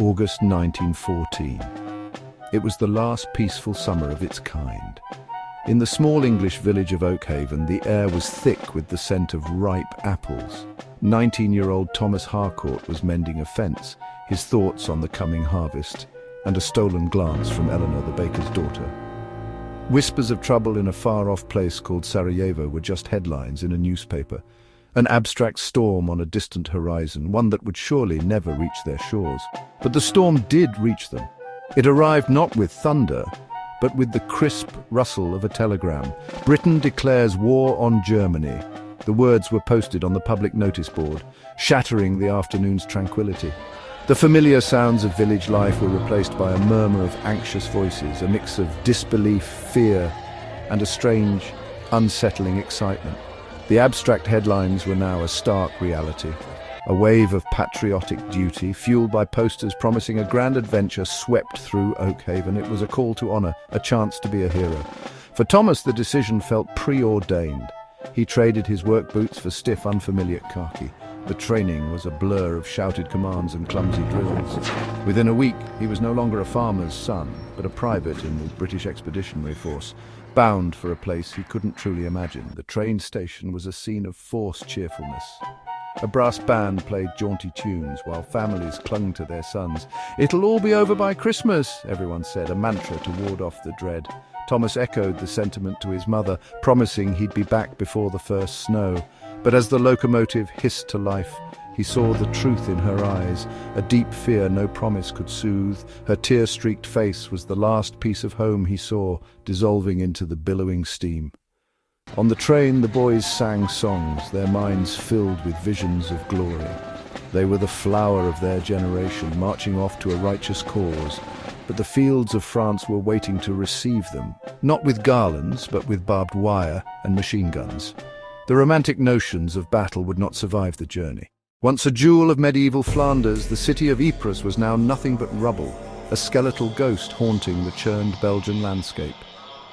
August 1914. It was the last peaceful summer of its kind. In the small English village of Oakhaven, the air was thick with the scent of ripe apples. 19-year-old Thomas Harcourt was mending a fence, his thoughts on the coming harvest, and a stolen glance from Eleanor, the baker's daughter. Whispers of trouble in a far-off place called Sarajevo were just headlines in a newspaper. An abstract storm on a distant horizon, one that would surely never reach their shores. But the storm did reach them. It arrived not with thunder, but with the crisp rustle of a telegram. Britain declares war on Germany. The words were posted on the public notice board, shattering the afternoon's tranquility. The familiar sounds of village life were replaced by a murmur of anxious voices, a mix of disbelief, fear, and a strange, unsettling excitement. The abstract headlines were now a stark reality. A wave of patriotic duty, fueled by posters promising a grand adventure, swept through Oakhaven. It was a call to honor, a chance to be a hero. For Thomas, the decision felt preordained. He traded his work boots for stiff, unfamiliar khaki. The training was a blur of shouted commands and clumsy drills. Within a week, he was no longer a farmer's son, but a private in the British Expeditionary Force, bound for a place he couldn't truly imagine. The train station was a scene of forced cheerfulness. A brass band played jaunty tunes while families clung to their sons. "It'll all be over by Christmas," everyone said, a mantra to ward off the dread. Thomas echoed the sentiment to his mother, promising he'd be back before the first snow. But as the locomotive hissed to life, he saw the truth in her eyes, a deep fear no promise could soothe. Her tear-streaked face was the last piece of home he saw, dissolving into the billowing steam. On the train, the boys sang songs, their minds filled with visions of glory. They were the flower of their generation, marching off to a righteous cause. But the fields of France were waiting to receive them, not with garlands, but with barbed wire and machine guns. The romantic notions of battle would not survive the journey. Once a jewel of medieval Flanders, the city of Ypres was now nothing but rubble, a skeletal ghost haunting the churned Belgian landscape.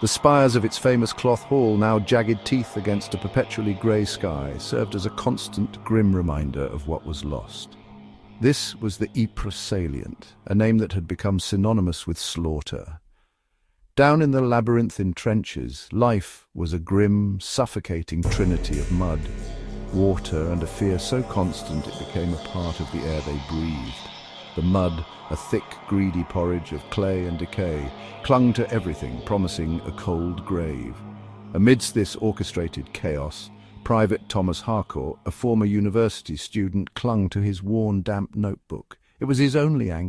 The spires of its famous cloth hall, now jagged teeth against a perpetually grey sky, served as a constant, grim reminder of what was lost. This was the Ypres salient, a name that had become synonymous with slaughter. Down in the labyrinthine trenches, life was a grim, suffocating trinity of mud, water, and a fear so constant it became a part of the air they breathed. The mud, a thick, greedy porridge of clay and decay, clung to everything, promising a cold grave. Amidst this orchestrated chaos, Private Thomas Harcourt, a former university student, clung to his worn, damp notebook. It was his only anchor.